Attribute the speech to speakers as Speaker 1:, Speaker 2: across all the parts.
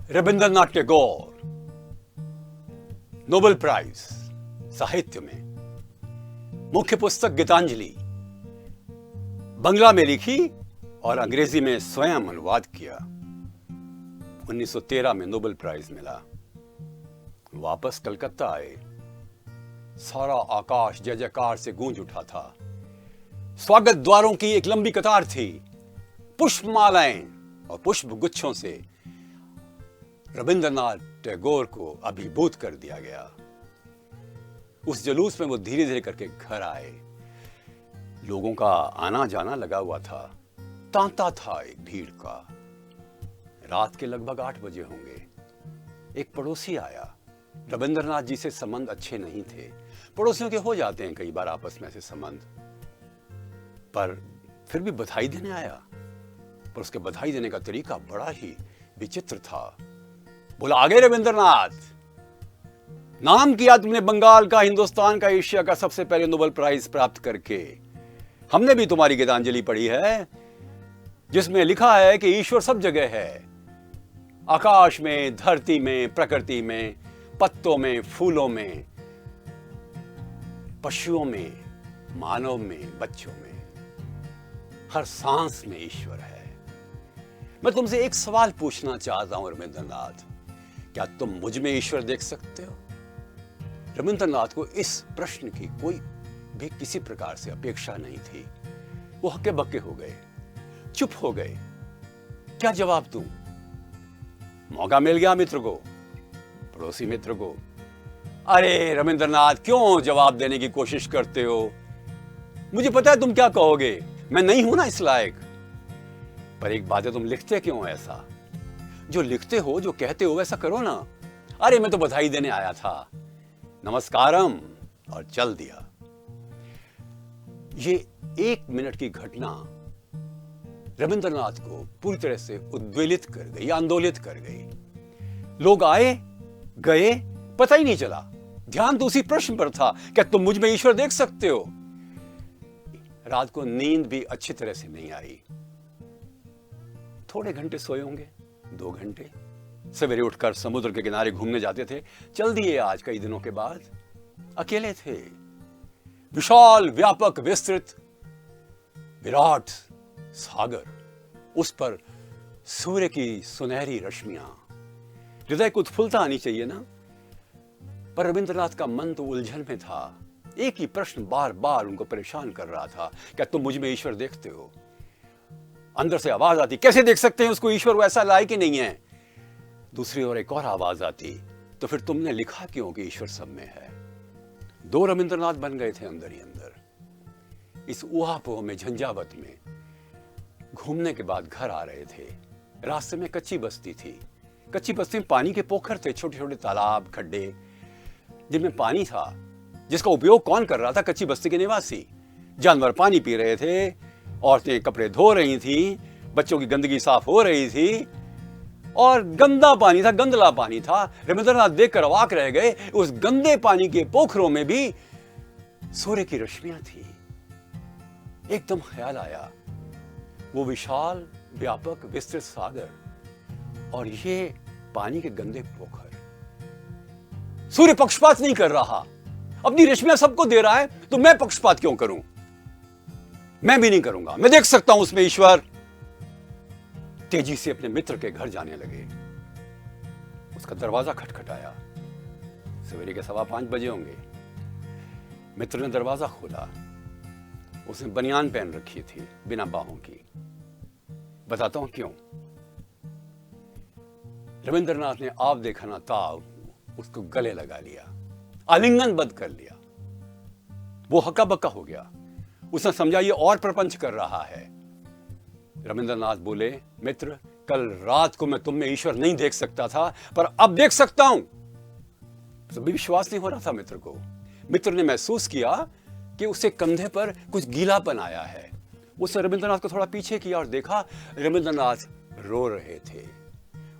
Speaker 1: Rabindranath Tagore Nobel prize साहित्य में मुख्य पुस्तक गीतांजलि बंगला में लिखी और अंग्रेजी में स्वयं अनुवाद किया। 1913 में नोबेल प्राइज मिला। वापस कलकत्ता आए। सारा आकाश जय जयकार से गूंज उठा था। स्वागत द्वारों की एक लंबी कतार थी। पुष्पमालाएं और पुष्प गुच्छों से रविंद्रनाथ टैगोर को अभिभूत कर दिया गया। उस जुलूस में वो धीरे धीरे करके घर आए। लोगों का आना जाना लगा हुआ था। तांता था एक भीड़ का। रात के लगभग 8 बजे होंगे। एक पड़ोसी आया। रविंद्रनाथ जी से संबंध अच्छे नहीं थे। पड़ोसियों के हो जाते हैं कई बार आपस में ऐसे संबंध, पर फिर भी बधाई देने आया। पर उसके बधाई देने का तरीका बड़ा ही विचित्र था। बोला, आगे रविंद्रनाथ, नाम किया तुमने बंगाल का, हिंदुस्तान का, एशिया का सबसे पहले नोबेल प्राइज प्राप्त करके। हमने भी तुम्हारी गीतांजलि पढ़ी है जिसमें लिखा है कि ईश्वर सब जगह है। आकाश में, धरती में, प्रकृति में, पत्तों में, फूलों में, पशुओं में, मानव में, बच्चों में, हर सांस में ईश्वर है। मैं तुमसे एक सवाल पूछना चाहता हूं रविंद्रनाथ, क्या तुम मुझ में ईश्वर देख सकते हो? रविंद्रनाथ को इस प्रश्न की कोई भी किसी प्रकार से अपेक्षा नहीं थी। वो हक्के बक्के हो गए, चुप हो गए। क्या जवाब दूं? मौका मिल गया मित्र को, पड़ोसी मित्र को। अरे रविंद्रनाथ, क्यों जवाब देने की कोशिश करते हो? मुझे पता है तुम क्या कहोगे, मैं नहीं हूं ना इस लायक। पर एक बात है, तुम लिखते क्यों ऐसा? जो लिखते हो, जो कहते हो, वैसा करो ना। अरे मैं तो बधाई देने आया था, नमस्कारम, और चल दिया। ये 1 मिनट की घटना रविंद्रनाथ को पूरी तरह से उद्वेलित कर गई, आंदोलित कर गई। लोग आए गए, पता ही नहीं चला। ध्यान तो उसी प्रश्न पर था, क्या तुम मुझ में ईश्वर देख सकते हो? रात को नींद भी अच्छी तरह से नहीं आई। थोड़े घंटे सोए होंगे, 2 घंटे। सवेरे उठकर समुद्र के किनारे घूमने जाते थे। चल दिए आज कई दिनों के बाद। अकेले थे। विशाल, व्यापक, विस्तृत, विराट सागर, उस पर सूर्य की सुनहरी रश्मियां। हृदय को उत्फुल्लता आनी चाहिए ना। पर रविंद्रनाथ का मन तो उलझन में था। एक ही प्रश्न बार बार उनको परेशान कर रहा था, क्या तुम मुझ में ईश्वर देखते हो? अंदर से आवाज आती, कैसे देख सकते हैं उसको, ईश्वर वैसा लायक ही नहीं है। दूसरी ओर एक और आवाज आती, तो फिर तुमने लिखा क्यों कि ईश्वर सब में है? 2 रविंद्रनाथ बन गए थे अंदर ही अंदर। इस ऊहापोह में, झंझावत में घूमने के बाद घर आ रहे थे। रास्ते में कच्ची बस्ती थी। कच्ची बस्ती में पानी के पोखर थे, छोटे छोटे तालाब, खड्डे, जिनमें पानी था, जिसका उपयोग कौन कर रहा था? कच्ची बस्ती के निवासी। जानवर पानी पी रहे थे, औरतें कपड़े धो रही थी, बच्चों की गंदगी साफ हो रही थी, और गंदा पानी था, गंदला पानी था। रविंद्रनाथ देखकर अवाक रह गए। उस गंदे पानी के पोखरों में भी सूर्य की रश्मियां थी। एकदम ख्याल आया, वो विशाल, व्यापक, विस्तृत सागर और ये पानी के गंदे पोखर। सूर्य पक्षपात नहीं कर रहा, अपनी रश्मियां सबको दे रहा है, तो मैं पक्षपात क्यों करूं? मैं भी नहीं करूंगा, मैं देख सकता हूं उसमें ईश्वर। तेजी से अपने मित्र के घर जाने लगे। उसका दरवाजा खटखटाया। सवेरे के 5:15 बजे होंगे। मित्र ने दरवाजा खोला। उसने बनियान पहन रखी थी, बिना बाहों की। बताता हूं क्यों। रविंद्रनाथ ने आप देखा ना ताव उसको गले लगा लिया, आलिंगनबद्ध कर लिया। वो हक्का बक्का हो गया। उसने समझा ये और प्रपंच कर रहा है। रविंद्रनाथ बोले, मित्र, कल रात को मैं तुम में ईश्वर नहीं देख सकता था, पर अब देख सकता हूं। तभी विश्वास नहीं हो रहा था मित्र को। मित्र ने महसूस किया कि उसके कंधे पर कुछ गीलापन आया है। उसने रविंद्रनाथ को थोड़ा पीछे किया और देखा रविंद्रनाथ रो रहे थे।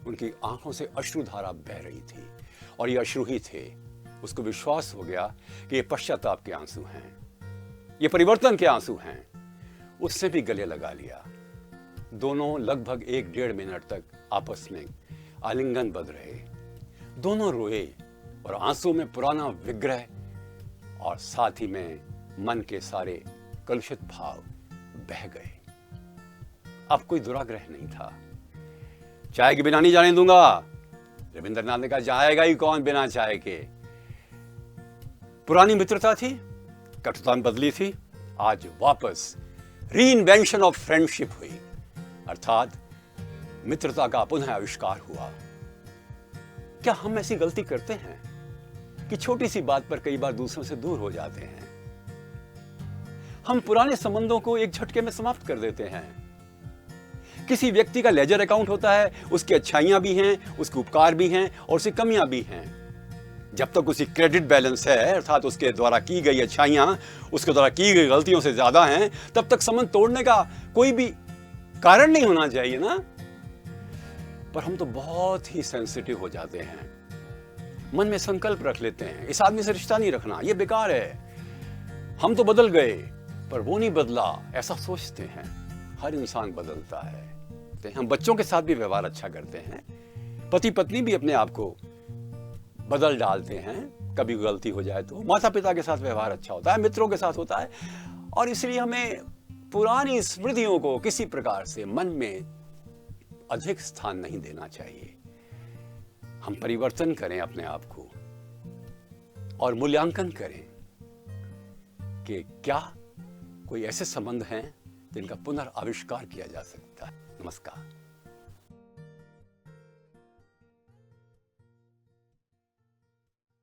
Speaker 1: उनकी आंखों से अश्रुधारा बह रही थी, और ये अश्रु ही थे। उसको विश्वास हो गया कि ये पश्चाताप के आंसू हैं, ये परिवर्तन के आंसू हैं। उससे भी गले लगा लिया। दोनों लगभग 1-1.5 मिनट तक आपस में आलिंगन बध रहे, दोनों रोए और आंसू में पुराना विग्रह और साथ ही में मन के सारे कलुषित भाव बह गए। अब कोई दुराग्रह नहीं था। चाय के बिना नहीं जाने दूंगा। रविंद्रनाथ ने कहा जाएगा ही कौन बिना चाय के। पुरानी मित्रता थी, कटुता में बदली थी, आज वापस रीइन्वेंशन ऑफ फ्रेंडशिप हुई, अर्थात मित्रता का पुनः आविष्कार हुआ। क्या हम ऐसी गलती करते हैं कि छोटी सी बात पर कई बार दूसरों से दूर हो जाते हैं? हम पुराने संबंधों को एक झटके में समाप्त कर देते हैं। किसी व्यक्ति का लेजर अकाउंट होता है, उसकी अच्छाइयां भी हैं, उसके उपकार भी हैं और उसकी कमियां भी हैं। जब तक उसकी क्रेडिट बैलेंस है, अर्थात उसके द्वारा की गई अच्छाइयां उसके द्वारा की गई गलतियों से ज्यादा हैं, तब तक संबंध तोड़ने का कोई भी कारण नहीं होना चाहिए ना। पर हम तो बहुत ही सेंसिटिव हो जाते हैं, मन में संकल्प रख लेते हैं इस आदमी से रिश्ता नहीं रखना, ये बेकार है, हम तो बदल गए पर वो नहीं बदला, ऐसा सोचते हैं। हर इंसान बदलता है। हम बच्चों के साथ भी व्यवहार अच्छा करते हैं, पति पत्नी भी अपने आप को बदल डालते हैं, कभी गलती हो जाए तो। माता पिता के साथ व्यवहार अच्छा होता है, मित्रों के साथ होता है। और इसलिए हमें पुरानी स्मृतियों को किसी प्रकार से मन में अधिक स्थान नहीं देना चाहिए। हम परिवर्तन करें अपने आप को और मूल्यांकन करें कि क्या कोई ऐसे संबंध हैं जिनका पुनर्आविष्कार किया जा सकता है। नमस्कार।